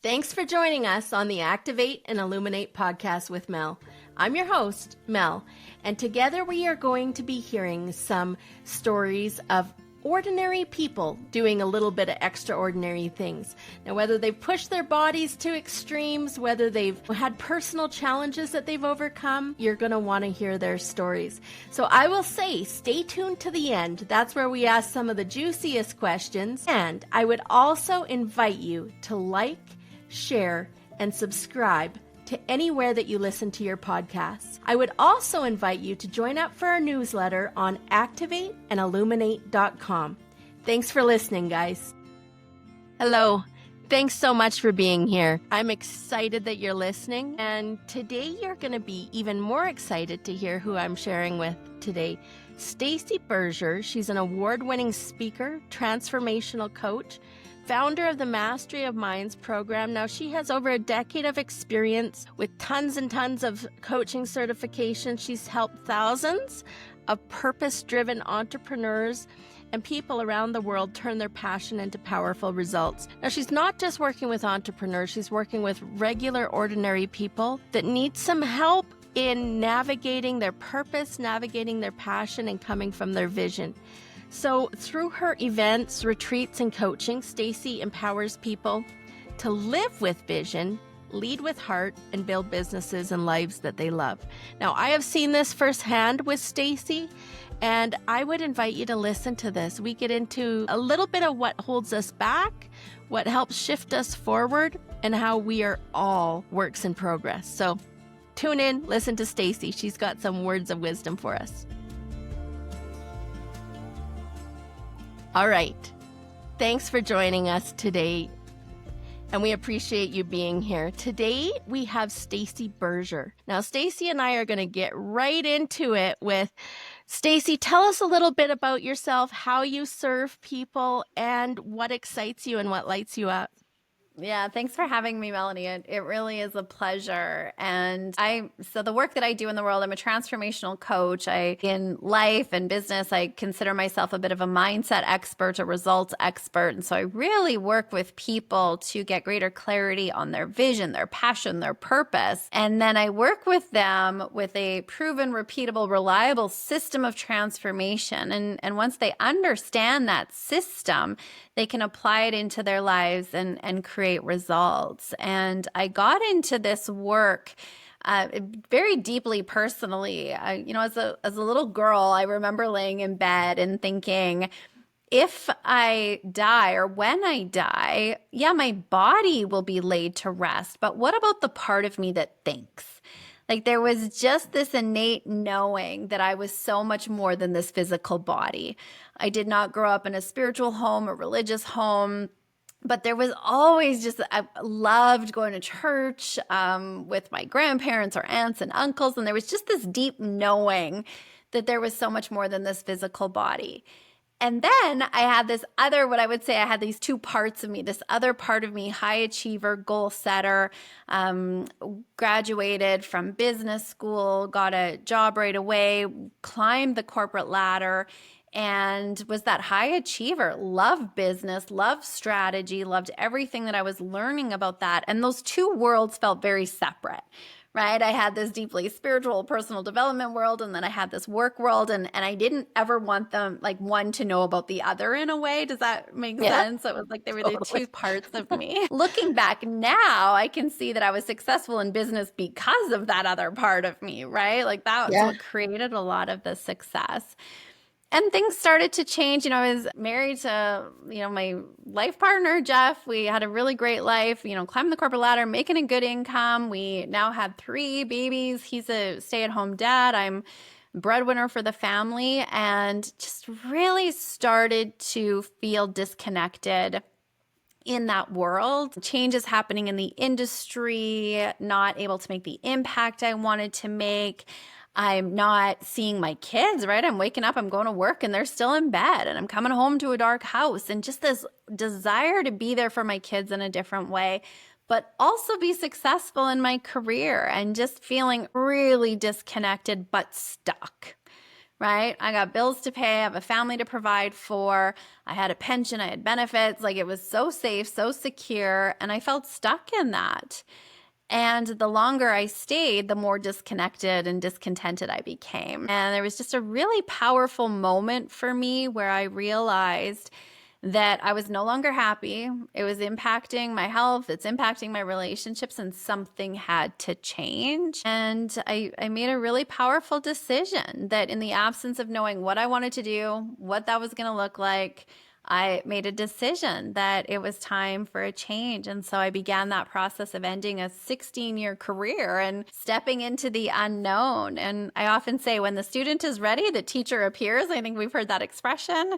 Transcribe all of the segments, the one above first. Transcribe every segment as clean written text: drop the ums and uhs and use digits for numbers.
Thanks for joining us on the Activate and Illuminate podcast with Mel. I'm your host, Mel, and together we are going to be hearing some stories of ordinary people doing a little bit of extraordinary things. Now, whether they've pushed their bodies to extremes, whether they've had personal challenges that they've overcome, you're going to want to hear their stories. So I will say, stay tuned to the end. That's where we ask some of the juiciest questions. And I would also invite you to like, share, and subscribe to anywhere that you listen to your podcasts. I would also invite you to join up for our newsletter on activateandilluminate.com. Thanks for listening, guys. Hello. Thanks so much for being here. I'm excited that you're listening, and today you're going to be even more excited to hear who I'm sharing with today. Stacey Berger. She's an award-winning speaker, transformational coach, founder of the Mastery of Minds program. Now, she has over a decade of experience with tons and tons of coaching certifications. She's helped thousands of purpose-driven entrepreneurs and people around the world turn their passion into powerful results. Now, she's not just working with entrepreneurs, she's working with regular, ordinary people that need some help in navigating their purpose, navigating their passion, and coming from their vision. So through her events, retreats, and coaching, Stacey empowers people to live with vision, lead with heart, and build businesses and lives that they love. Now, I have seen this firsthand with Stacey, and I would invite you to listen to this. We get into a little bit of what holds us back, what helps shift us forward, and how we are all works in progress. So tune in, listen to Stacey. She's got some words of wisdom for us. All right. Thanks for joining us today, and we appreciate you being here. Today, we have Stacey Berger. Now, Stacey and I are going to get right into it with Stacey. Tell us a little bit about yourself, how you serve people, and what excites you and what lights you up. Yeah, thanks for having me, Melanie. It really is a pleasure. And so the work that I do in the world, I'm a transformational coach. In life and business, I consider myself a bit of a mindset expert, a results expert. And so I really work with people to get greater clarity on their vision, their passion, their purpose. And then I work with them with a proven, repeatable, reliable system of transformation. And once they understand that system, they can apply it into their lives and create results. And I got into this work very deeply personally. As a little girl, I remember laying in bed and thinking, if I die or when I die, yeah, my body will be laid to rest. But what about the part of me that thinks? Like, there was just this innate knowing that I was so much more than this physical body. I did not grow up in a spiritual home, a religious home, but there was always I loved going to church with my grandparents or aunts and uncles. And there was just this deep knowing that there was so much more than this physical body. And then I had this other, what I would say, I had these two parts of me, this other part of me, high achiever, goal setter, graduated from business school, got a job right away, climbed the corporate ladder, and was that high achiever, loved business, loved strategy, loved everything that I was learning about that. And those two worlds felt very separate, right? I had this deeply spiritual personal development world, and then I had this work world, and I didn't ever want them, like, one to know about the other in a way. Does that make sense? It was like they were the two parts of me. Looking back now, I can see that I was successful in business because of that other part of me, right? Like, that's what created a lot of the success. And things started to change. I was married to, my life partner, Jeff. We had a really great life, climbing the corporate ladder, making a good income. We now had 3 babies. He's a stay-at-home dad. I'm breadwinner for the family, and just really started to feel disconnected in that world. Changes happening in the industry, not able to make the impact I wanted to make. I'm not seeing my kids, right? I'm waking up, I'm going to work, and they're still in bed, and I'm coming home to a dark house, and just this desire to be there for my kids in a different way, but also be successful in my career, and just feeling really disconnected but stuck, right? I got bills to pay, I have a family to provide for, I had a pension, I had benefits. Like it was so safe, so secure, and I felt stuck in that. And the longer I stayed, the more disconnected and discontented I became. And there was just a really powerful moment for me where I realized that I was no longer happy. It was impacting my health, it's impacting my relationships, and something had to change. And I made a really powerful decision that in the absence of knowing what I wanted to do, what that was going to look like, I made a decision that it was time for a change. And so I began that process of ending a 16-year career and stepping into the unknown. And I often say, when the student is ready, the teacher appears. I think we've heard that expression.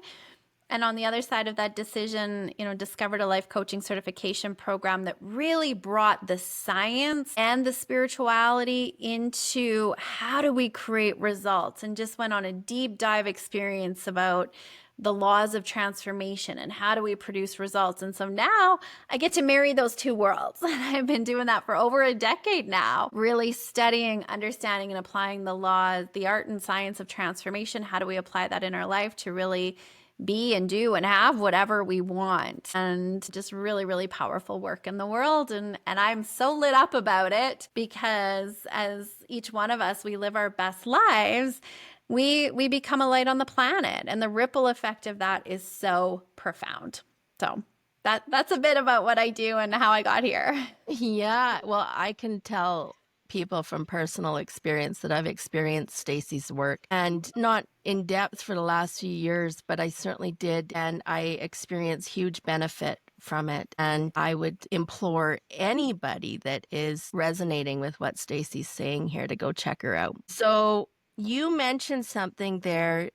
And on the other side of that decision, discovered a life coaching certification program that really brought the science and the spirituality into how do we create results, and just went on a deep dive experience about the laws of transformation and how do we produce results. And so now I get to marry those two worlds. And I've been doing that for over a decade now, really studying, understanding, and applying the laws, the art and science of transformation. How do we apply that in our life to really be and do and have whatever we want? And just really, really powerful work in the world. And I'm so lit up about it, because as each one of us, we live our best lives, we become a light on the planet, and the ripple effect of that is so profound. So that's a bit about what I do and how I got here. Yeah, well, I can tell people from personal experience that I've experienced Stacey's work, and not in depth for the last few years, but I certainly did, and I experienced huge benefit from it. And I would implore anybody that is resonating with what Stacey's saying here to go check her out. So you mentioned something there,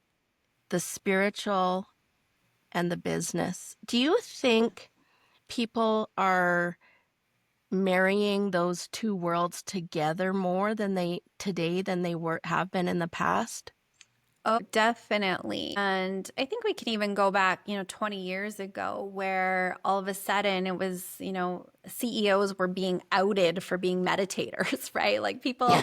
the spiritual and the business. Do you think people are marrying those two worlds together more than they have been in the past? Oh, definitely. And I think we can even go back, 20 years ago, where all of a sudden it was, CEOs were being outed for being meditators, right? Like people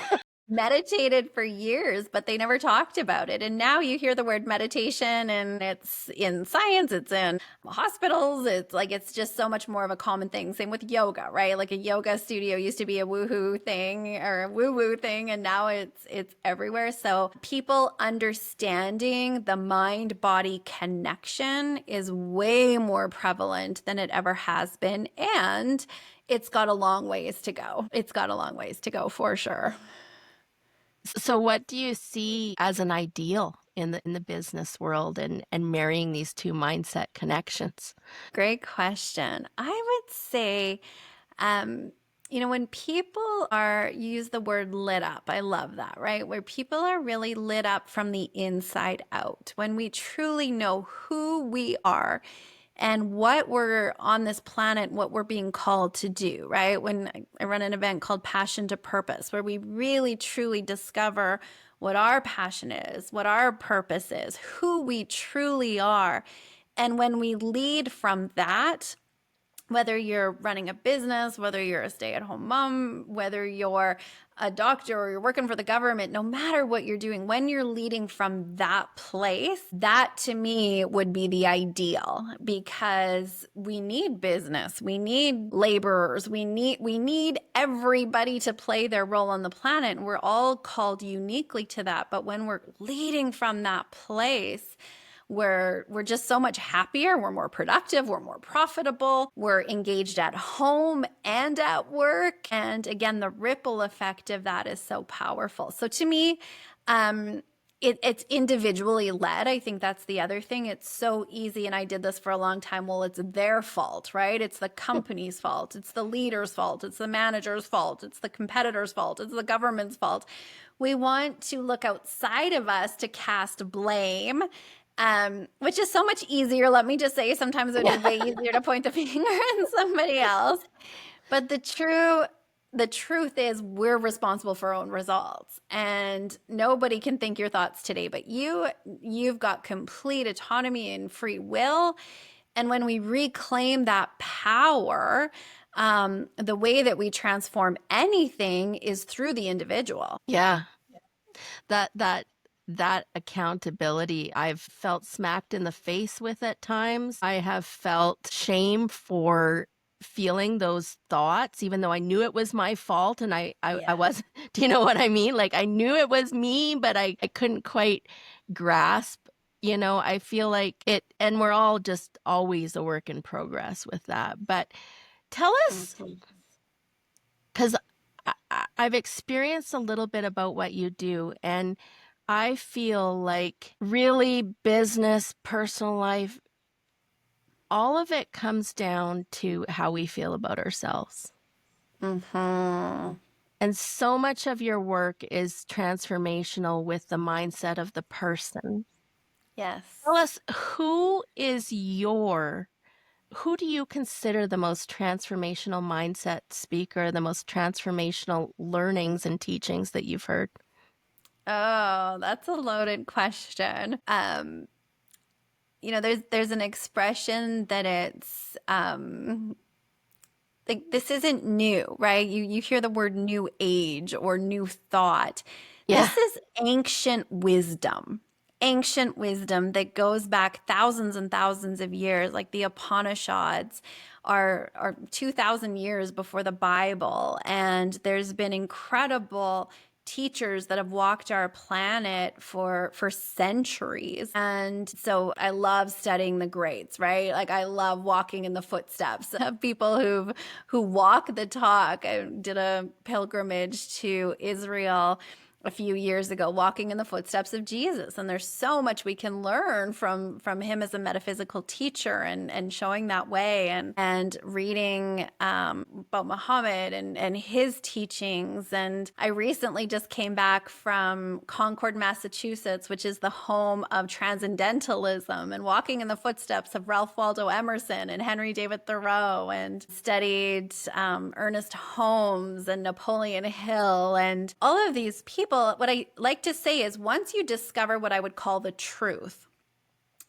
meditated for years, but they never talked about it. And now you hear the word meditation, and it's in science, it's in hospitals. It's just so much more of a common thing. Same with yoga, right? Like a yoga studio used to be a woohoo thing or a woo-woo thing, and now it's everywhere. So people understanding the mind-body connection is way more prevalent than it ever has been. And it's got a long ways to go. It's got a long ways to go for sure. So what do you see as an ideal in the business world, and marrying these two mindset connections? Great question. I would say, when people use the word lit up, I love that, right? Where people are really lit up from the inside out, when we truly know who we are and what we're on this planet, what we're being called to do, right? When I run an event called Passion to Purpose, where we really truly discover what our passion is, what our purpose is, who we truly are. And when we lead from that, whether you're running a business, whether you're a stay-at-home mom, whether you're a doctor or you're working for the government, no matter what you're doing, when you're leading from that place, that to me would be the ideal, because we need business, we need laborers, we need everybody to play their role on the planet. And we're all called uniquely to that. But when we're leading from that place, we're just so much happier, we're more productive, we're more profitable, we're engaged at home and at work. And again, the ripple effect of that is so powerful. So to me, it's individually led. I think that's the other thing. It's so easy, and I did this for a long time. Well, it's their fault, right? It's the company's fault. It's the leader's fault. It's the manager's fault. It's the competitor's fault. It's the government's fault. We want to look outside of us to cast blame, which is so much easier. Let me just say, sometimes it would be way easier to point the finger at somebody else. But the truth is, we're responsible for our own results, and nobody can think your thoughts today but you. You've got complete autonomy and free will. And when we reclaim that power, the way that we transform anything is through the individual. Yeah. That that accountability I've felt smacked in the face with at times. I have felt shame for feeling those thoughts, even though I knew it was my fault and I Yeah. wasn't, do you know what I mean? Like I knew it was me, but I couldn't quite grasp, I feel like it, and we're all just always a work in progress with that. But tell us, Mhm. because I've experienced a little bit about what you do, and I feel like really business, personal life, all of it comes down to how we feel about ourselves. Mhm. And so much of your work is transformational with the mindset of the person. Tell Yes. us, who do you consider the most transformational mindset speaker, the most transformational learnings and teachings that you've heard? Oh, that's a loaded question. There's an expression that it's like this isn't new, right? You hear the word new age or new thought. Yeah. This is ancient wisdom. Ancient wisdom that goes back thousands and thousands of years, like the Upanishads are 2,000 years before the Bible. And there's been incredible teachers that have walked our planet for centuries. And so I love studying the greats, right? Like I love walking in the footsteps of people who walk the talk. I did a pilgrimage to Israel a few years ago, walking in the footsteps of Jesus, and there's so much we can learn from him as a metaphysical teacher, and showing that way, and reading about Muhammad and his teachings. And I recently just came back from Concord, Massachusetts, which is the home of transcendentalism, and walking in the footsteps of Ralph Waldo Emerson and Henry David Thoreau, and studied Ernest Holmes and Napoleon Hill and all of these people. What I like to say is once you discover what I would call the truth,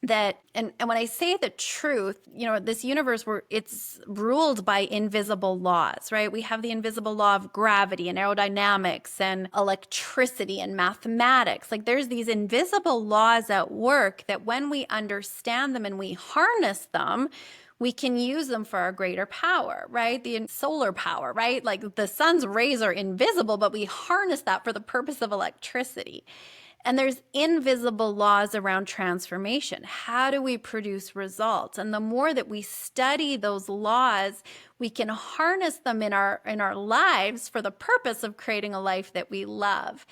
that and when I say the truth, this universe where it's ruled by invisible laws, right? We have the invisible law of gravity and aerodynamics and electricity and mathematics. Like there's these invisible laws at work that when we understand them and we harness them, we can use them for our greater power, right? The solar power, right? Like the sun's rays are invisible, but we harness that for the purpose of electricity. And there's invisible laws around transformation. How do we produce results? And the more that we study those laws, we can harness them in our lives for the purpose of creating a life that we love.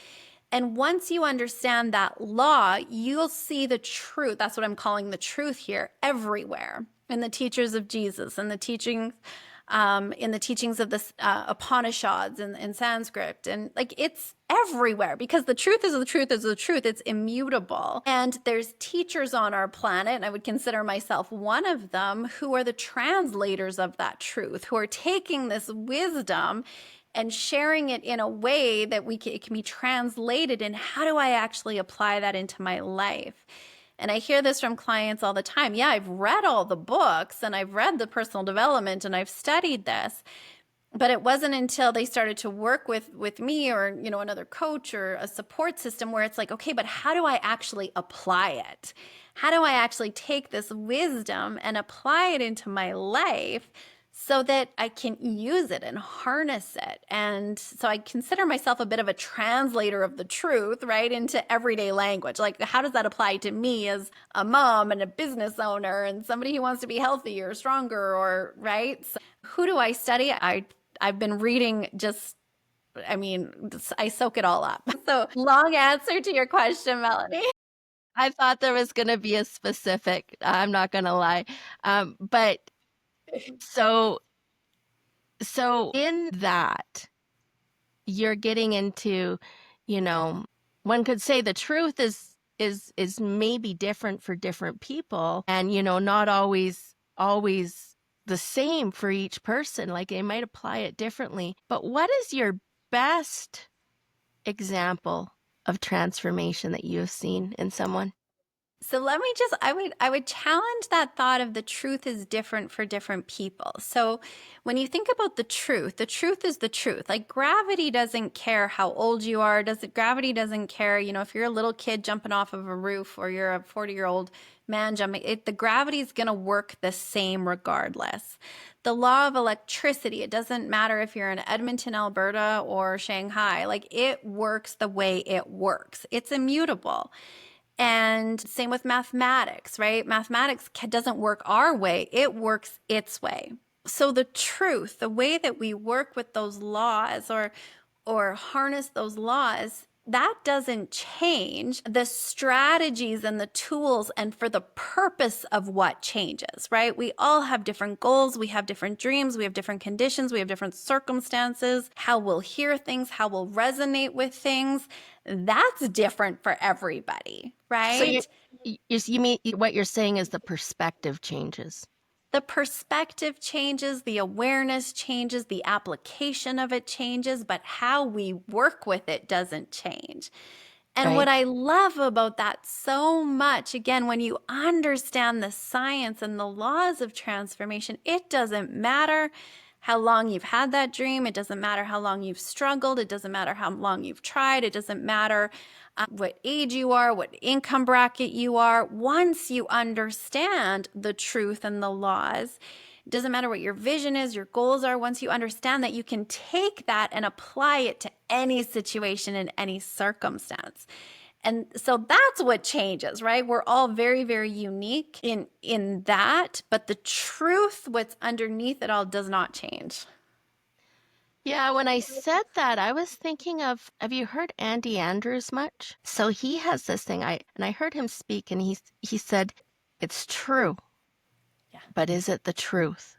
And once you understand that law, you'll see the truth. That's what I'm calling the truth here, everywhere in the teachers of Jesus and the teachings in the teachings of the Upanishads and Sanskrit. And like it's everywhere because the truth is the truth is the truth. It's immutable. And there's teachers on our planet, and I would consider myself one of them, who are the translators of that truth, who are taking this wisdom and sharing it in a way that it can be translated. And how do I actually apply that into my life? And I hear this from clients all the time. Yeah, I've read all the books and I've read the personal development and I've studied this. But it wasn't until they started to work with me or, another coach or a support system where it's like, okay, but how do I actually apply it? How do I actually take this wisdom and apply it into my life so that I can use it and harness it? And so I consider myself a bit of a translator of the truth, right, into everyday language. Like, how does that apply to me as a mom and a business owner and somebody who wants to be healthier, stronger, or right? So who do I study? I've been reading I soak it all up. So long answer to your question, Melanie. I thought there was going to be a specific, I'm not going to lie. But so in that, you're getting into, one could say the truth is maybe different for different people, and not always the same for each person. Like they might apply it differently. But what is your best example of transformation that you've seen in someone? So let me just I would challenge that thought of the truth is different for different people. So when you think about the truth is the truth. Like gravity doesn't care how old you are, gravity doesn't care, if you're a little kid jumping off of a roof or you're a 40-year-old man jumping, the gravity is going to work the same regardless. The law of electricity, it doesn't matter if you're in Edmonton, Alberta or Shanghai, like it works the way it works. It's immutable. And same with mathematics, right? Mathematics doesn't work our way, it works its way. So the truth, the way that we work with those laws or harness those laws, that doesn't change. The strategies and the tools and for the purpose of what changes, right? We all have different goals, we have different dreams, we have different conditions, we have different circumstances, how we'll hear things, how we'll resonate with things. That's different for everybody, So right? you mean what you're saying is the perspective changes. The perspective changes, the awareness changes, the application of it changes, but how we work with it doesn't change. And what Right. I love about that so much, again, when you understand the science and the laws of transformation, it doesn't matter how long you've had that dream. It doesn't matter how long you've struggled. It doesn't matter how long you've tried. It doesn't matter what age you are, what income bracket you are. Once you understand the truth and the laws, it doesn't matter what your vision is, your goals are. Once you understand that, you can take that and apply it to any situation in any circumstance. And so that's what changes, right? We're all very, very unique in that, but the truth, what's underneath it all, does not change. Yeah, when I said that, I was thinking of, have you heard Andy Andrews much? So he has this thing, I heard him speak and he said, it's true, Yeah. but is it the truth?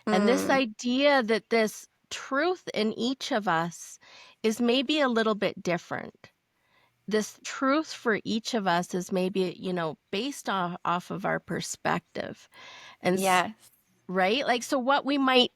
And this Mm, idea that this truth in each of us is maybe a little bit different. This truth for each of us is maybe, based off of our perspective. And yes. right? Like so what we might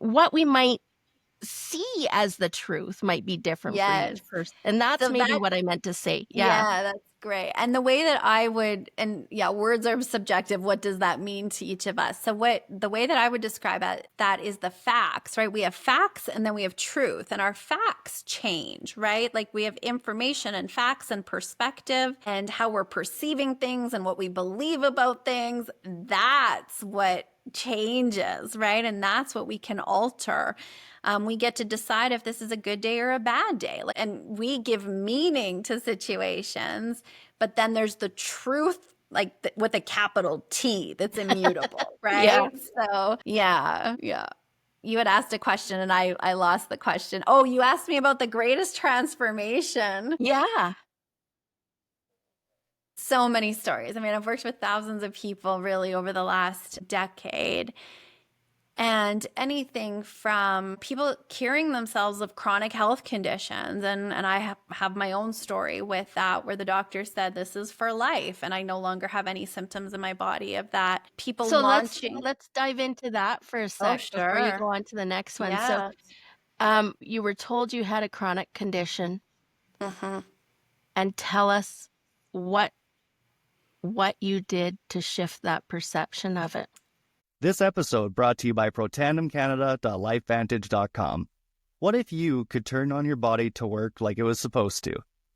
see as the truth might be different for each Yes. person. And that's So maybe that what I meant to say. Yeah. Yeah, that's great. And the way that I would, and yeah, words are subjective. What does that mean to each of us? So the way that I would describe it, that is the facts, right? We have facts and then we have truth, and our facts change, right? Like we have information and facts and perspective and how we're perceiving things and what we believe about things. That's what changes, right? And that's what we can alter. We get to decide if this is a good day or a bad day. And we give meaning to situations, but then there's the truth, like with a capital T, that's immutable, Yeah. right? So, yeah, yeah. You had asked a question and I lost the question. Oh, you asked me about the greatest transformation. Yeah. So many stories. I mean, I've worked with thousands of people really over the last decade. And anything from people curing themselves of chronic health conditions. And I have my own story with that, where the doctor said, this is for life. And I no longer have any symptoms in my body of that. People So let's launching. let's dive into that for a Oh, sec before you sure. go on to the next one. So Yeah. you were told you had a chronic condition, Hmm. and tell us what you did to shift that perception of it. This episode brought to you by protandemcanada.lifevantage.com. What if you could turn on your body to work like it was supposed to?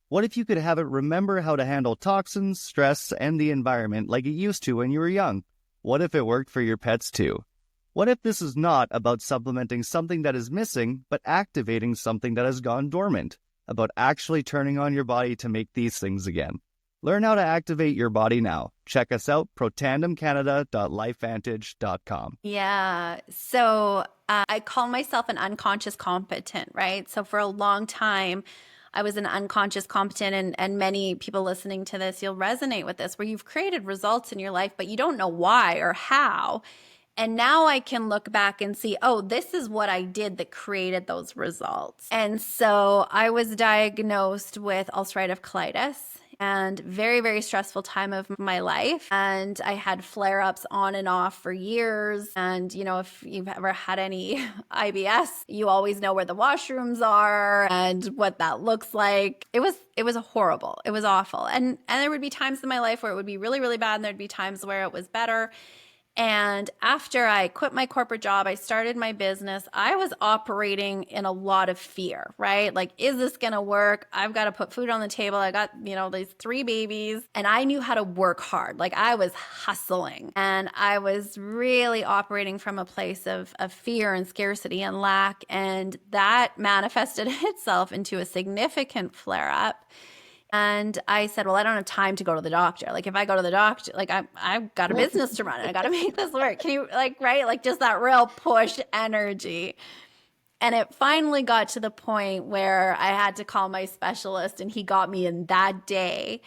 What if you could have it remember how to handle toxins, stress, and the environment like it used to when you were young? What if it worked for your pets too? What if this is not about supplementing something that is missing, but activating something that has gone dormant? About actually turning on your body to make these things again. Learn how to activate your body now. Check us out, protandemcanada.lifevantage.com. Yeah. So I call myself an unconscious competent, right? So for a long time, I was an unconscious competent, and many people listening to this, you'll resonate with this, where you've created results in your life, but you don't know why or how. And now I can look back and see, oh, this is what I did that created those results. And so I was diagnosed with ulcerative colitis and very, very stressful time of my life. And I had flare-ups on and off for years. And, you know, if you've ever had any IBS, you always know where the washrooms are and what that looks like. It was horrible. It was awful. And there would be times in my life where it would be really, really bad, and there'd be times where it was better. And after I quit my corporate job, I started my business. I was operating in a lot of fear, right? Like, is this going to work? I've got to put food on the table. I got, you know, these 3 babies, and I knew how to work hard. Like, I was hustling, and I was really operating from a place of fear and scarcity and lack. And that manifested itself into a significant flare up. And I said, well, I don't have time to go to the doctor. Like, if I go to the doctor, like, I've got a business to run and I got to make this work. Can you, like, right? Like, just that real push energy. And it finally got to the point where I had to call my specialist, and he got me in that day.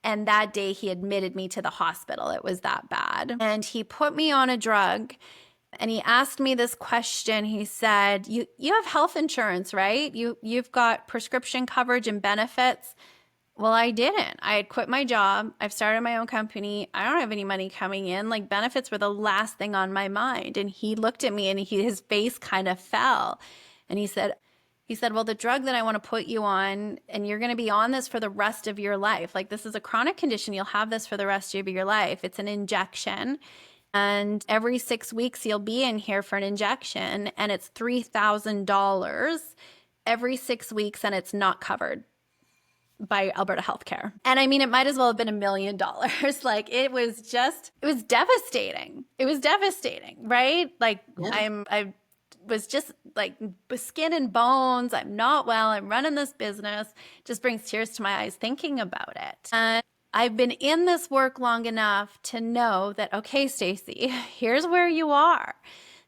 And that day he admitted me to the hospital. It was that bad. And he put me on a drug. And he asked me this question. He said, you have health insurance, right? You've got prescription coverage and benefits. Well, I didn't. I had quit my job. I've started my own company. I don't have any money coming in. Like, benefits were the last thing on my mind. And he looked at me, and his face kind of fell. And he said, well, the drug that I want to put you on, and you're going to be on this for the rest of your life. Like, this is a chronic condition. You'll have this for the rest of your life. It's an injection. And every 6 weeks you'll be in here for an injection. And it's $3,000 every 6 weeks, and it's not covered by Alberta Healthcare. And I mean, it might as well have been $1 million. Like, it was devastating. It was devastating, right? Like, yeah. I was just like skin and bones. I'm not well. I'm running this business. Just brings tears to my eyes thinking about it. And I've been in this work long enough to know that, okay, Stacey, here's where you are.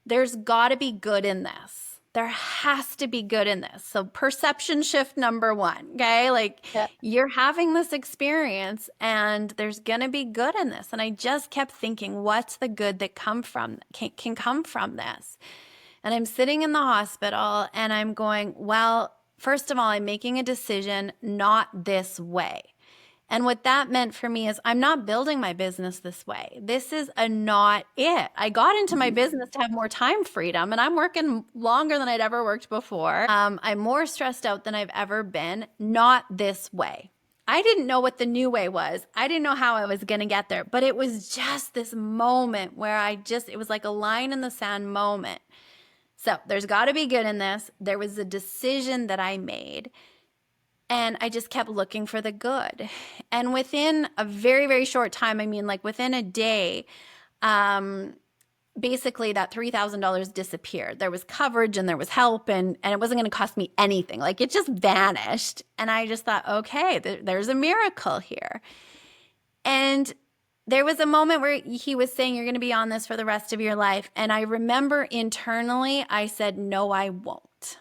There's got to be good in this. There has to be good in this. So perception shift number 1, okay? Like, you're having this experience, and there's going to be good in this. And I just kept thinking, what's the good that can come from this? And I'm sitting in the hospital, and I'm going, well, first of all, I'm making a decision not this way. And what that meant for me is I'm not building my business this way. This is not it. I got into my business to have more time freedom, and I'm working longer than I'd ever worked before. I'm more stressed out than I've ever been. Not this way. I didn't know what the new way was. I didn't know how I was going to get there, but it was just this moment where it was like a line in the sand moment. So there's got to be good in this. There was a decision that I made. And I just kept looking for the good. And within a very, very short time, I mean, like within a day, basically that $3,000 disappeared. There was coverage and there was help, and it wasn't going to cost me anything. Like, it just vanished. And I just thought, okay, there's a miracle here. And there was a moment where he was saying, you're going to be on this for the rest of your life. And I remember internally, I said, no, I won't.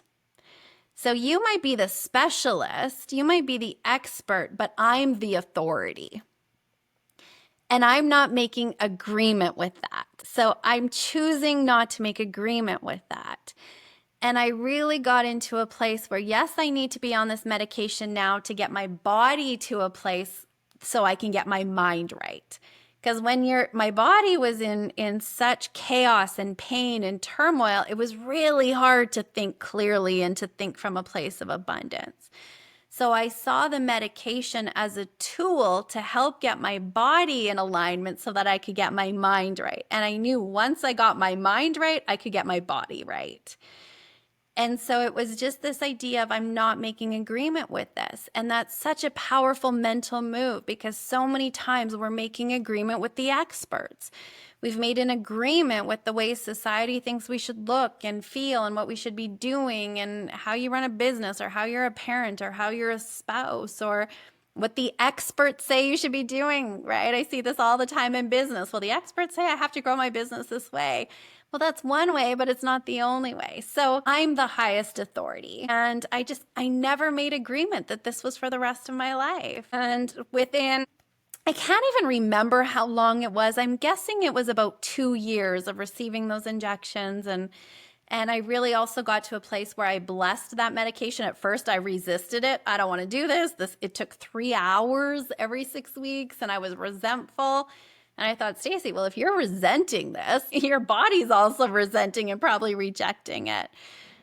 So you might be the specialist, you might be the expert, but I'm the authority. And I'm not making agreement with that. So I'm choosing not to make agreement with that. And I really got into a place where, yes, I need to be on this medication now to get my body to a place so I can get my mind right. Because when my body was in such chaos and pain and turmoil, it was really hard to think clearly and to think from a place of abundance. So I saw the medication as a tool to help get my body in alignment so that I could get my mind right. And I knew once I got my mind right, I could get my body right. And so it was just this idea of, I'm not making agreement with this. And that's such a powerful mental move, because so many times we're making agreement with the experts. We've made an agreement with the way society thinks we should look and feel and what we should be doing and how you run a business or how you're a parent or how you're a spouse or what the experts say you should be doing, right? I see this all the time in business. Well, the experts say I have to grow my business this way. Well, that's one way, but it's not the only way. So I'm the highest authority. And I never made agreement that this was for the rest of my life. And I can't even remember how long it was. I'm guessing it was about 2 years of receiving those injections and And I really also got to a place where I blessed that medication. At first, I resisted it. I don't want to do this. It took 3 hours every 6 weeks, and I was resentful. And I thought, Stacey, well, if you're resenting this, your body's also resenting and probably rejecting it.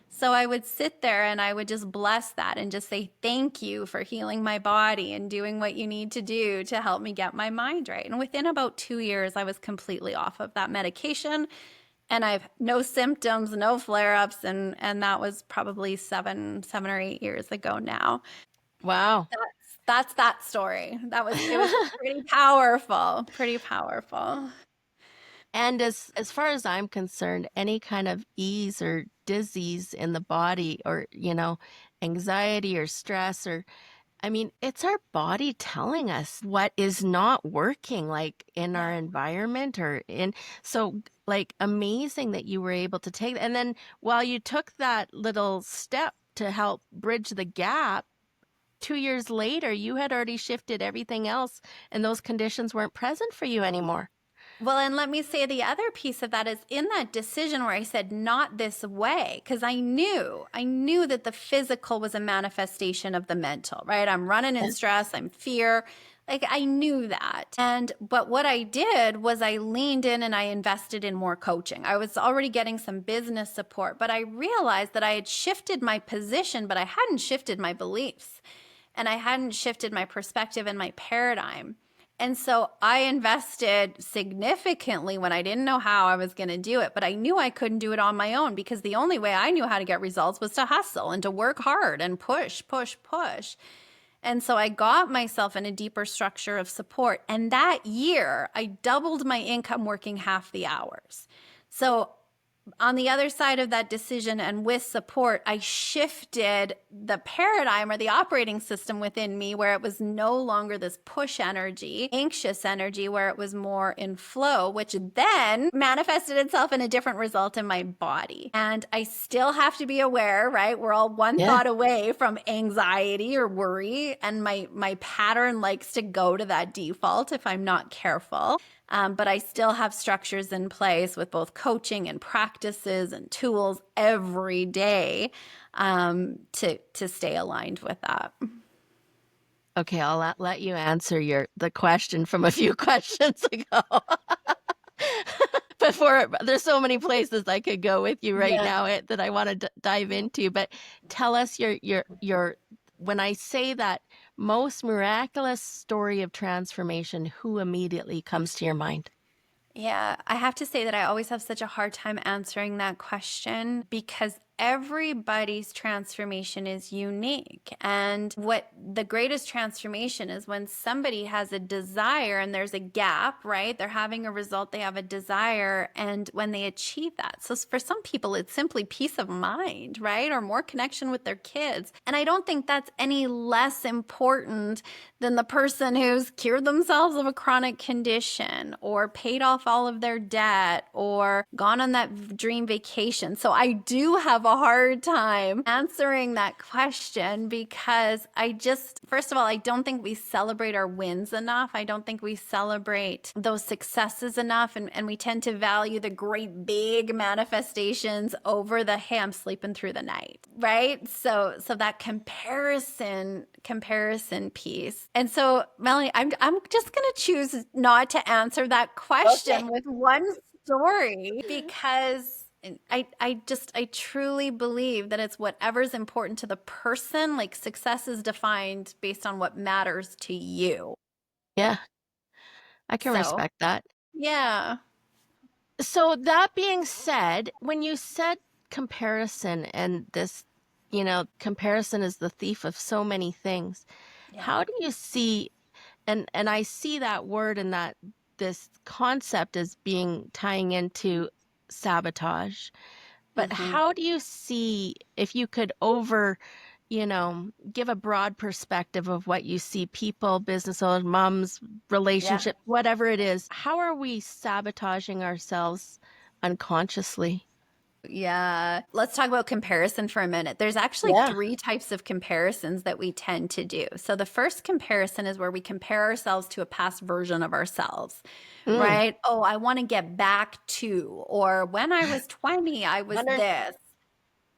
So I would sit there and I would just bless that and just say, thank you for healing my body and doing what you need to do to help me get my mind right. And within about 2 years, I was completely off of that medication, and I've no symptoms, no flare-ups. And that was probably 7 or 8 years ago now. Wow. That's that story. It was pretty powerful, pretty powerful. And as far as I'm concerned, any kind of ease or disease in the body, or, anxiety or stress, or I mean, it's our body telling us what is not working, like in our environment or in. So, like, amazing that you were able to take. And then while you took that little step to help bridge the gap, 2 years later, you had already shifted everything else, and those conditions weren't present for you anymore. Well, and let me say the other piece of that is in that decision where I said, not this way, because I knew that the physical was a manifestation of the mental, right? I'm running in stress, I'm fear. Like, I knew that. But what I did was I leaned in and I invested in more coaching. I was already getting some business support, but I realized that I had shifted my position, but I hadn't shifted my beliefs, and I hadn't shifted my perspective and my paradigm. And so I invested significantly when I didn't know how I was going to do it, but I knew I couldn't do it on my own, because the only way I knew how to get results was to hustle and to work hard and push, push, push. And so I got myself in a deeper structure of support. And that year, I doubled my income working half the hours. So on the other side of that decision and with support, I shifted the paradigm or the operating system within me, where it was no longer this push energy, anxious energy, where it was more in flow, which then manifested itself in a different result in my body. And I still have to be aware, right? We're all one thought away from anxiety or worry. And my pattern likes to go to that default if I'm not careful. But I still have structures in place with both coaching and practices and tools every day to stay aligned with that. Okay, I'll let you answer the question from a few questions ago. Before, there's so many places I could go with you right now that I want to dive into. But tell us your when I say that most miraculous story of transformation, who immediately comes to your mind? Yeah, I have to say that I always have such a hard time answering that question, because everybody's transformation is unique. And what the greatest transformation is when somebody has a desire and there's a gap, right? They're having a result, they have a desire, and when they achieve that. So for some people, it's simply peace of mind, right? Or more connection with their kids. And I don't think that's any less important than the person who's cured themselves of a chronic condition or paid off all of their debt or gone on that dream vacation. So I do have a hard time answering that question, because first of all, I don't think we celebrate our wins enough. I don't think we celebrate those successes enough. And we tend to value the great big manifestations over the, hey, I'm sleeping through the night, right? So that comparison piece. And so, Melanie, I'm just going to choose not to answer that question with one story, because I truly believe that it's whatever's important to the person. Like, success is defined based on what matters to you. Yeah, I can respect that. Yeah. So that being said, when you said comparison and this, comparison is the thief of so many things. How do you see, and I see that word and that this concept as tying into sabotage, but how do you see, if you could give a broad perspective of what you see people, business owners, moms, relationships, whatever it is, how are we sabotaging ourselves unconsciously? Yeah. Let's talk about comparison for a minute. There's actually Yeah. 3 types of comparisons that we tend to do. So the first comparison is where we compare ourselves to a past version of ourselves, right? Oh, I want to get back to, or when I was 20, I was Wonder- this.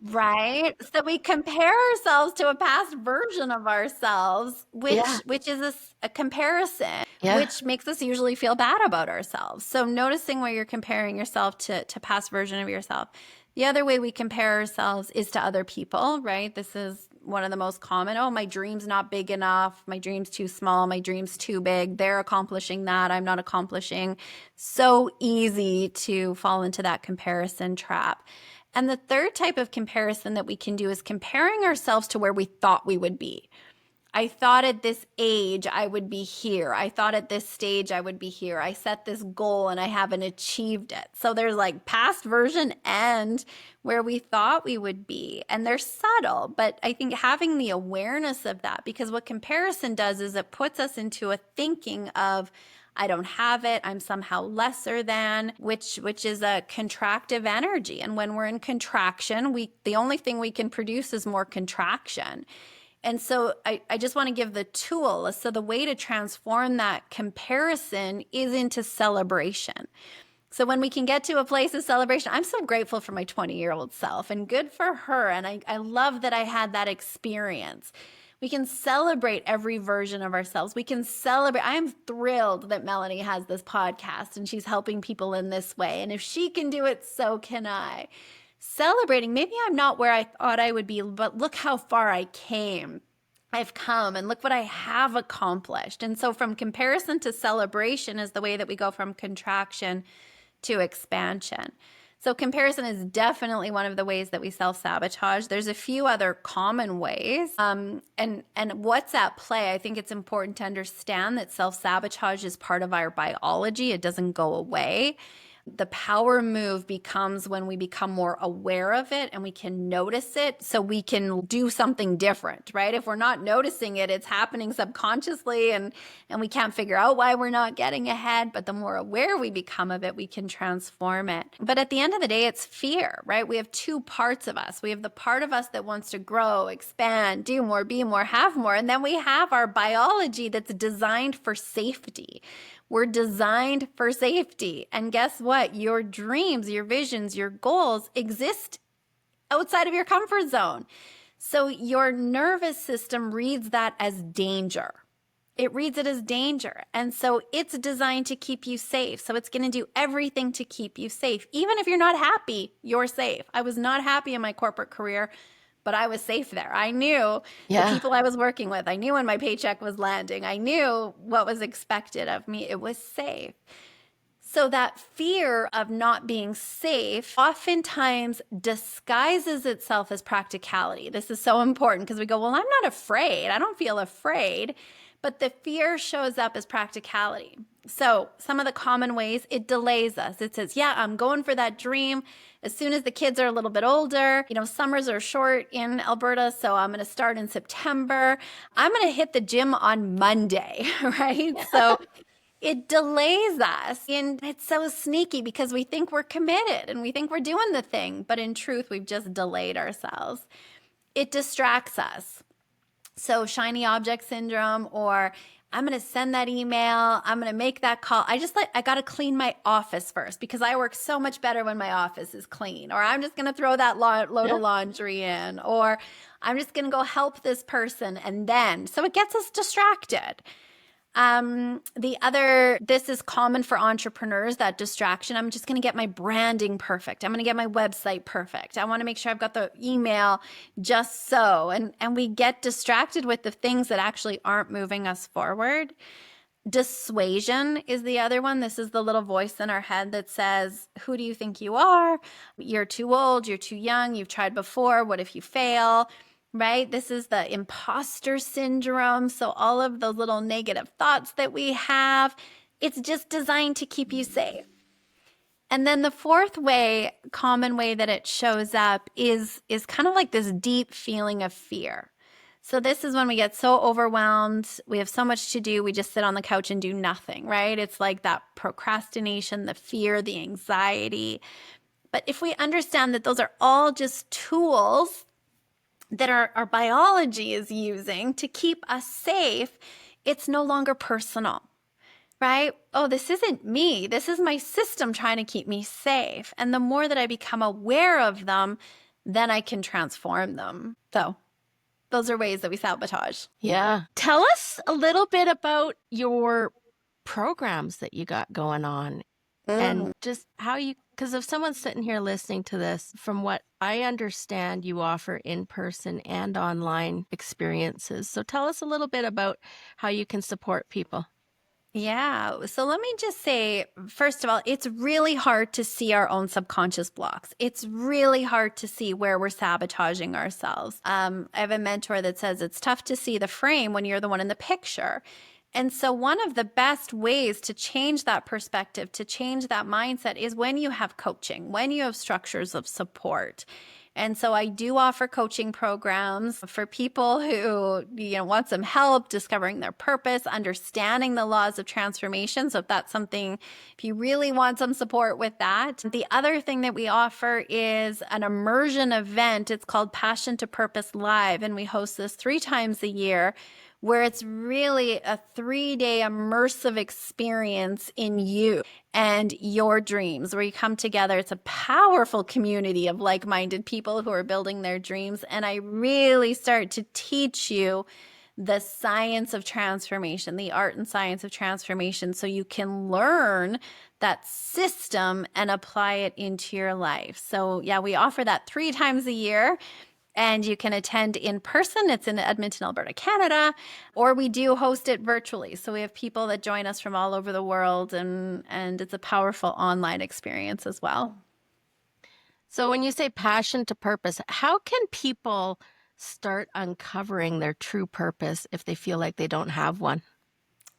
Right? So we compare ourselves to a past version of ourselves, Yeah. which is a comparison, Yeah. which makes us usually feel bad about ourselves. So noticing where you're comparing yourself to past version of yourself. The other way we compare ourselves is to other people, right? This is one of the most common. Oh, my dream's not big enough. My dream's too small. My dream's too big. They're accomplishing that. I'm not accomplishing. So easy to fall into that comparison trap. And the third type of comparison that we can do is comparing ourselves to where we thought we would be. I thought at this age I would be here. I thought at this stage I would be here. I set this goal and I haven't achieved it. So there's like past version and where we thought we would be. And they're subtle, but I think having the awareness of that, because what comparison does is it puts us into a thinking of, I don't have it, I'm somehow lesser than, which is a contractive energy. And when we're in contraction, the only thing we can produce is more contraction. And so I just want to give the tool. So the way to transform that comparison is into celebration. So when we can get to a place of celebration, I'm so grateful for my 20-year-old self, and good for her. And I love that I had that experience. We can celebrate every version of ourselves. We can celebrate. I am thrilled that Melanie has this podcast and she's helping people in this way. And if she can do it, so can I. Celebrating, maybe I'm not where I thought I would be, but look how far I came. I've come, and look what I have accomplished. And so from comparison to celebration is the way that we go from contraction to expansion. So comparison is definitely one of the ways that we self-sabotage. There's a few other common ways. And what's at play, I think it's important to understand that self-sabotage is part of our biology. It doesn't go away. The power move becomes when we become more aware of it and we can notice it, so we can do something different, right? If we're not noticing it, it's happening subconsciously and we can't figure out why we're not getting ahead. But the more aware we become of it, we can transform it. But at the end of the day, it's fear, right? We have 2 parts of us. We have the part of us that wants to grow, expand, do more, be more, have more. And then we have our biology that's designed for safety. We're designed for safety. And guess what? Your dreams, your visions, your goals exist outside of your comfort zone. So your nervous system reads that as danger. It reads it as danger. And so it's designed to keep you safe. So it's going to do everything to keep you safe. Even if you're not happy, you're safe. I was not happy in my corporate career, but I was safe there. I knew the people I was working with. I knew when my paycheck was landing. I knew what was expected of me. It was safe. So that fear of not being safe oftentimes disguises itself as practicality. This is so important because we go, well, I'm not afraid. I don't feel afraid. But the fear shows up as practicality. So some of the common ways, it delays us. It says, yeah, I'm going for that dream. As soon as the kids are a little bit older, summers are short in Alberta, so I'm going to start in September. I'm going to hit the gym on Monday, right? So it delays us. And it's so sneaky because we think we're committed and we think we're doing the thing. But in truth, we've just delayed ourselves. It distracts us. So shiny object syndrome, or I'm going to send that email. I'm going to make that call. I got to clean my office first because I work so much better when my office is clean. Or I'm just going to throw that load of laundry in. Or I'm just going to go help this person. And then, so it gets us distracted. This is common for entrepreneurs, that distraction. I'm just going to get my branding perfect. I'm going to get my website perfect. I want to make sure I've got the email just so. And we get distracted with the things that actually aren't moving us forward. Dissuasion is the other one. This is the little voice in our head that says, who do you think you are? You're too old. You're too young. You've tried before. What if you fail? Right? This is the imposter syndrome. So all of those little negative thoughts that we have, it's just designed to keep you safe. And then the fourth common way that it shows up is kind of like this deep feeling of fear. So this is when we get so overwhelmed, we have so much to do, we just sit on the couch and do nothing, right? It's like that procrastination, the fear, the anxiety. But if we understand that those are all just tools that our biology is using to keep us safe, it's no longer personal, right? Oh, this isn't me. This is my system trying to keep me safe. And the more that I become aware of them, then I can transform them. So those are ways that we sabotage. Yeah. Tell us a little bit about your programs that you got going on and just how you, because if someone's sitting here listening to this, from what I understand, you offer in-person and online experiences. So tell us a little bit about how you can support people. Yeah. So let me just say, first of all, it's really hard to see our own subconscious blocks. It's really hard to see where we're sabotaging ourselves. I have a mentor that says it's tough to see the frame when you're the one in the picture. And so one of the best ways to change that perspective, to change that mindset is when you have coaching, when you have structures of support. And so I do offer coaching programs for people who, want some help discovering their purpose, understanding the laws of transformation. So if that's something, if you really want some support with that. The other thing that we offer is an immersion event. It's called Passion to Purpose Live. And we host this 3 times a year, where it's really a 3-day immersive experience in you and your dreams, where you come together. It's a powerful community of like-minded people who are building their dreams. And I really start to teach you the science of transformation, the art and science of transformation, so you can learn that system and apply it into your life. So yeah, we offer that 3 times a year. And you can attend in person. It's in Edmonton, Alberta, Canada, or we do host it virtually. So we have people that join us from all over the world, and it's a powerful online experience as well. So when you say passion to purpose, how can people start uncovering their true purpose if they feel like they don't have one?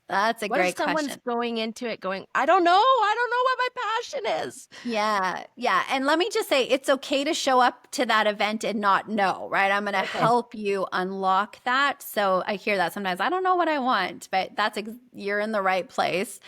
That's a great question. What if someone's going into it going, I don't know what my passion is. Yeah. And let me just say, it's okay to show up to that event and not know, right? I'm going to help you unlock that. So I hear that sometimes, I don't know what I want, but you're in the right place.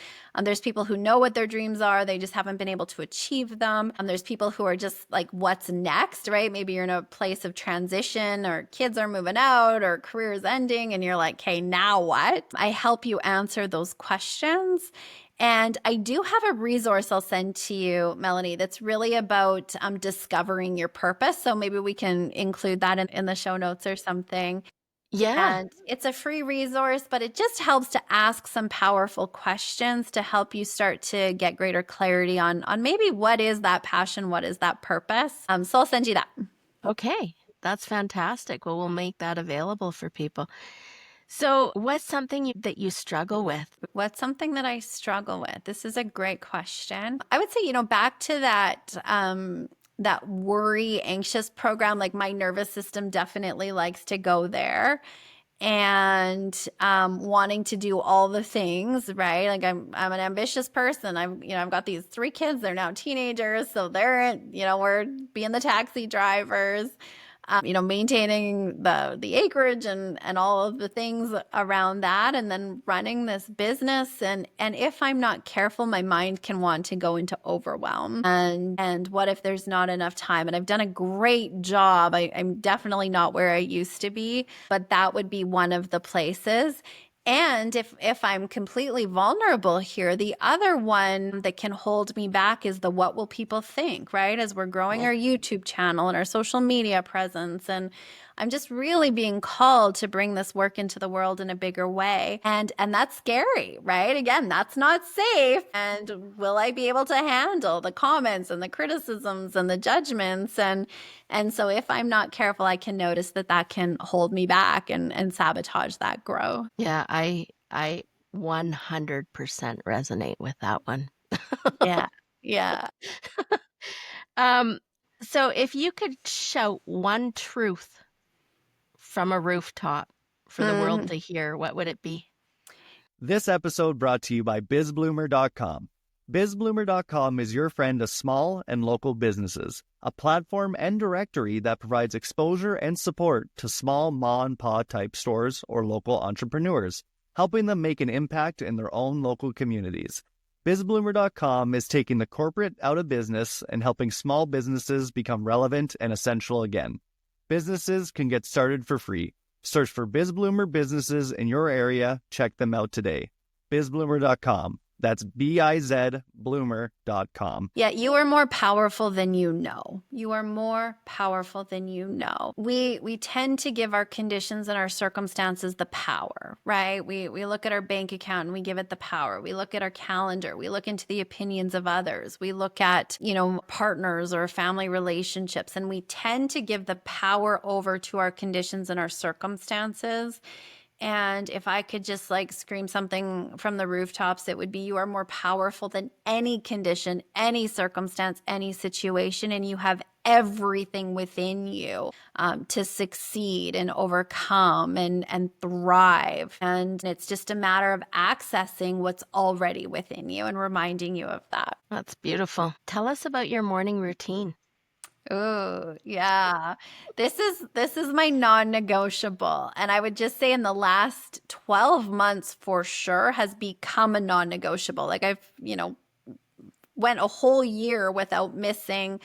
There's people who know what their dreams are. They just haven't been able to achieve them. There's people who are just like, what's next, right? Maybe you're in a place of transition, or kids are moving out, or career is ending, and you're like, okay, now what? I help you answer those questions. And I do have a resource I'll send to you, Melanie, that's really about discovering your purpose. So maybe we can include that in the show notes or something. Yeah. And it's a free resource, but it just helps to ask some powerful questions to help you start to get greater clarity on maybe what is that passion, what is that purpose. So I'll send you that. Okay, that's fantastic. Well, we'll make that available for people. So what's something that you struggle with? What's something that I struggle with? This is a great question. I would say, back to that worry, anxious program, like my nervous system definitely likes to go there, and wanting to do all the things, right? Like I'm an ambitious person. I've got these 3 kids. They're now teenagers, so they're we're being the taxi drivers. Maintaining the acreage and all of the things around that, and then running this business. And if I'm not careful, my mind can want to go into overwhelm. And what if there's not enough time? And I've done a great job. I'm definitely not where I used to be, but that would be one of the places. And if I'm completely vulnerable here, the other one that can hold me back is the what will people think, right? As we're growing our YouTube channel and our social media presence. And I'm just really being called to bring this work into the world in a bigger way. And that's scary, right? Again, that's not safe. And will I be able to handle the comments and the criticisms and the judgments? And so if I'm not careful, I can notice that can hold me back and sabotage that growth. Yeah, I 100% resonate with that one. Yeah. So if you could shout one truth from a rooftop for the world to hear, what would it be? This episode brought to you by bizbloomer.com. Bizbloomer.com is your friend to small and local businesses, a platform and directory that provides exposure and support to small ma-and-pa type stores or local entrepreneurs, helping them make an impact in their own local communities. BizBloomer.com is taking the corporate out of business and helping small businesses become relevant and essential again. Businesses can get started for free. Search for BizBloomer businesses in your area. Check them out today. BizBloomer.com. That's BIZ Bloomer.com. Yeah, you are more powerful than you know. You are more powerful than you know. We tend to give our conditions and our circumstances the power, right? We look at our bank account and we give it the power. We look at our calendar. We look into the opinions of others. We look at, partners or family relationships, and we tend to give the power over to our conditions and our circumstances. And if I could just scream something from the rooftops, it would be, you are more powerful than any condition, any circumstance, any situation, and you have everything within you to succeed and overcome and thrive. And it's just a matter of accessing what's already within you and reminding you of that. That's beautiful. Tell us about your morning routine. Oh, yeah. This is my non-negotiable. And I would just say in the last 12 months for sure has become a non-negotiable. I've, went a whole year without missing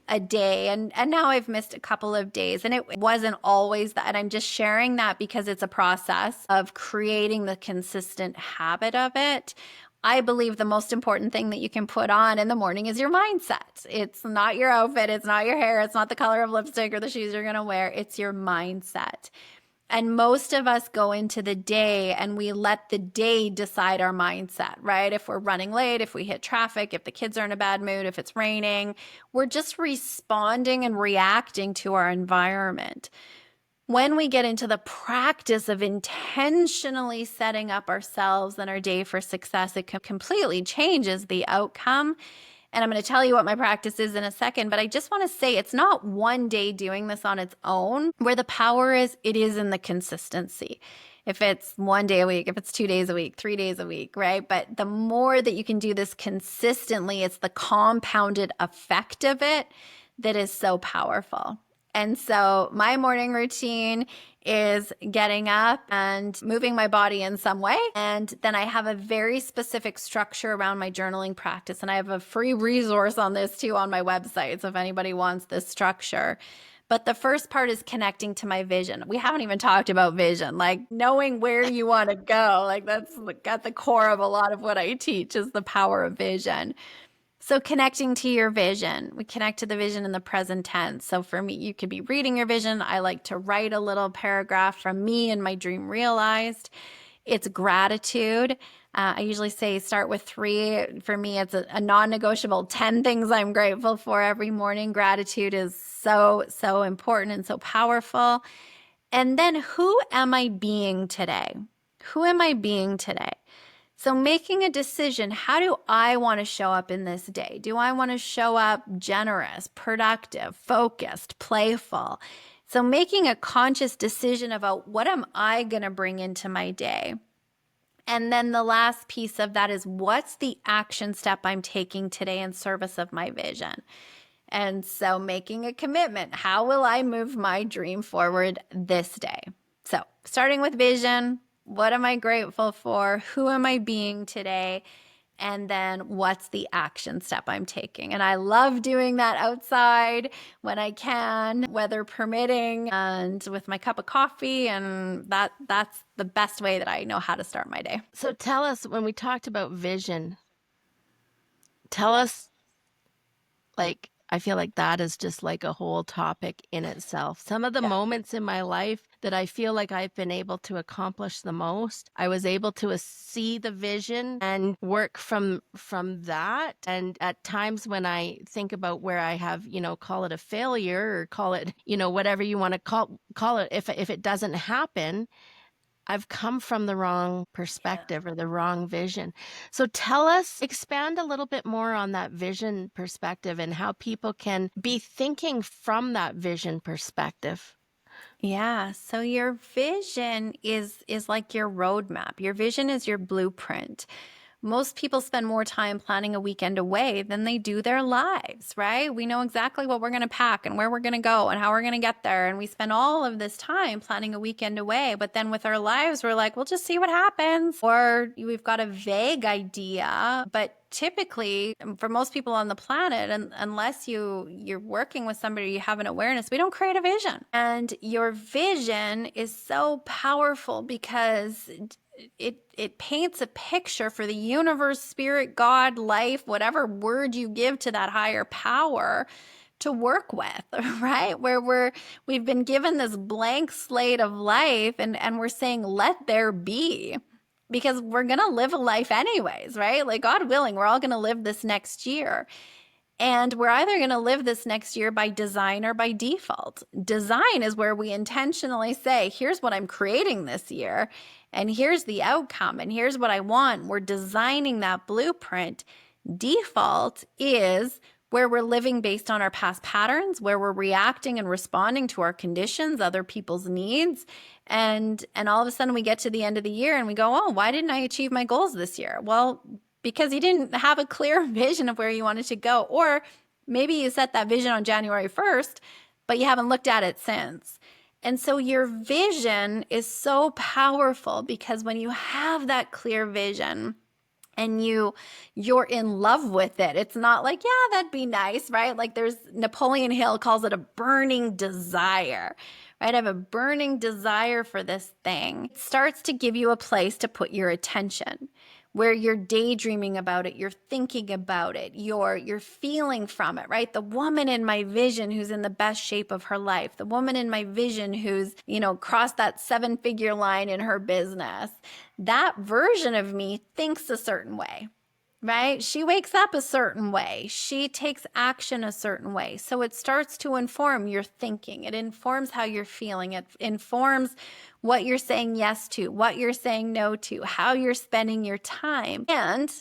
a day, and now I've missed a couple of days, and it wasn't always that. And I'm just sharing that because it's a process of creating the consistent habit of it. I believe the most important thing that you can put on in the morning is your mindset. It's not your outfit. It's not your hair. It's not the color of lipstick or the shoes you're going to wear. It's your mindset. And most of us go into the day and we let the day decide our mindset, right? If we're running late, if we hit traffic, if the kids are in a bad mood, if it's raining, we're just responding and reacting to our environment. When we get into the practice of intentionally setting up ourselves and our day for success, it completely changes the outcome. And I'm going to tell you what my practice is in a second, but I just want to say it's not one day doing this on its own. Where the power is, it is in the consistency. If it's 1 day a week, if it's 2 days a week, 3 days a week, right? But the more that you can do this consistently, it's the compounded effect of it that is so powerful. And so my morning routine is getting up and moving my body in some way. And then I have a very specific structure around my journaling practice. And I have a free resource on this too on my website. So if anybody wants this structure. But the first part is connecting to my vision. We haven't even talked about vision, knowing where you want to go. That's at the core of a lot of what I teach is the power of vision. So connecting to your vision, we connect to the vision in the present tense. So for me, you could be reading your vision. I like to write a little paragraph from me and my dream realized. It's gratitude. I usually say start with 3. For me, it's a non-negotiable 10 things I'm grateful for every morning. Gratitude is so, so important and so powerful. And then who am I being today? Who am I being today? So making a decision, how do I want to show up in this day? Do I want to show up generous, productive, focused, playful? So making a conscious decision about what am I going to bring into my day? And then the last piece of that is what's the action step I'm taking today in service of my vision? And so making a commitment, how will I move my dream forward this day? So starting with vision. What am I grateful for? Who am I being today? And then what's the action step I'm taking? And I love doing that outside when I can, weather permitting, and with my cup of coffee. And that's the best way that I know how to start my day. So tell us, when we talked about vision, tell us, I feel like that is just a whole topic in itself. Some of the moments in my life that I feel like I've been able to accomplish the most, I was able to see the vision and work from that. And at times when I think about where I have, call it a failure or call it, whatever you want to call it, if it doesn't happen, I've come from the wrong perspective or the wrong vision. So tell us, expand a little bit more on that vision perspective and how people can be thinking from that vision perspective. Yeah. So your vision is like your roadmap. Your vision is your blueprint. most people spend more time planning a weekend away than they do their lives, right? We know exactly what we're going to pack and where we're going to go and how we're going to get there. And we spend all of this time planning a weekend away. But then with our lives, we're like, we'll just see what happens. Or we've got a vague idea, but typically for most people on the planet, and unless you're working with somebody, you have an awareness, we don't create a vision. And your vision is so powerful because it paints a picture for the universe, spirit, God, life, whatever word you give to that higher power to work with, right? Where we've been given this blank slate of life and we're saying, let there be. Because we're going to live a life anyways, right? Like, God willing, we're all going to live this next year. And we're either going to live this next year by design or by default. Design is where we intentionally say, here's what I'm creating this year, and here's the outcome, and here's what I want. We're designing that blueprint. Default is where we're living based on our past patterns, where we're reacting and responding to our conditions, other people's needs. And all of a sudden we get to the end of the year and we go, oh, why didn't I achieve my goals this year? Well, because you didn't have a clear vision of where you wanted to go. Or maybe you set that vision on January 1st, but you haven't looked at it since. And so your vision is so powerful because when you have that clear vision, and you're in love with it. It's not like, yeah, that'd be nice, right? Like there's Napoleon Hill calls it a burning desire, right? I have a burning desire for this thing. It starts to give you a place to put your attention where you're daydreaming about it, you're thinking about it, you're feeling from it, right? The woman in my vision who's in the best shape of her life, the woman in my vision who's, crossed that 7-figure line in her business, that version of me thinks a certain way, right? She wakes up a certain way. She takes action a certain way. So it starts to inform your thinking. It informs how you're feeling. It informs what you're saying yes to, what you're saying no to, how you're spending your time. And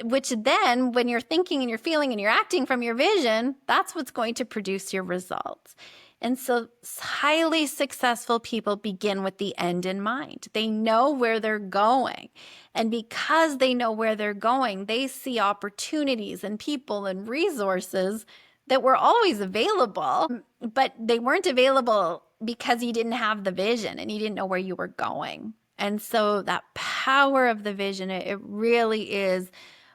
which then, when you're thinking and you're feeling and you're acting from your vision, that's what's going to produce your results. And so highly successful people begin with the end in mind. They know where they're going. And because they know where they're going, they see opportunities and people and resources that were always available, but they weren't available because you didn't have the vision and you didn't know where you were going. And so that power of the vision, it really is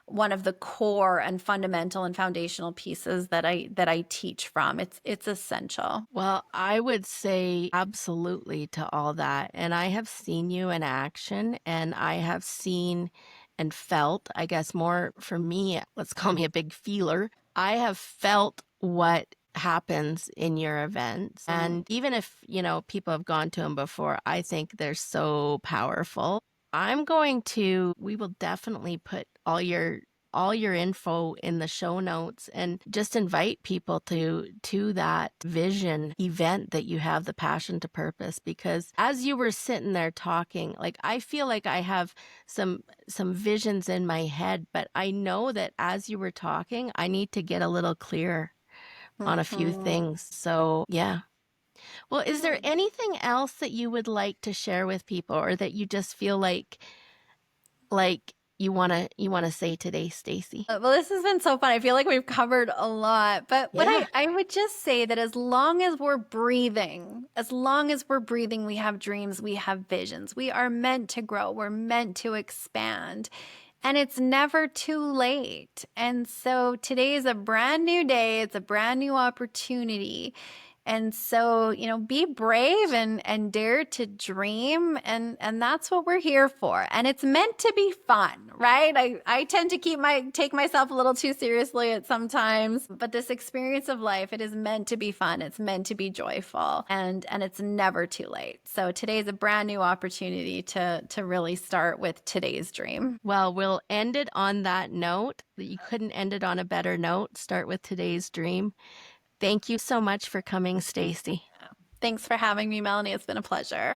one of the core and fundamental and foundational pieces that I teach from. It's essential. Well, I would say absolutely to all that. And I have seen you in action, and I have seen and felt, I guess more for me, let's call me a big feeler. I have felt what happens in your events. And even if, people have gone to them before, I think they're so powerful. We will definitely put all your info in the show notes and just invite people to that vision event that you have, the Passion to Purpose, because as you were sitting there talking, like I feel like I have some visions in my head, but I know that as you were talking, I need to get a little clearer on a few things. So yeah. Well, is there anything else that you would like to share with people, or that you just feel like you want to say today, Stacey? Well, this has been so fun. I feel like we've covered a lot, but Yeah. what I would just say that as long as we're breathing, we have dreams, we have visions. We are meant to grow. We're meant to expand. And it's never too late. And so today is a brand new day. It's a brand new opportunity. And so, be brave and dare to dream. And that's what we're here for. And it's meant to be fun, right? I tend to take myself a little too seriously at sometimes, but this experience of life, it is meant to be fun. It's meant to be joyful, and it's never too late. So today's a brand new opportunity to really start with today's dream. Well, we'll end it on that note. You couldn't end it on a better note. Start with today's dream. Thank you so much for coming, Stacey. Thanks for having me, Melanie. It's been a pleasure.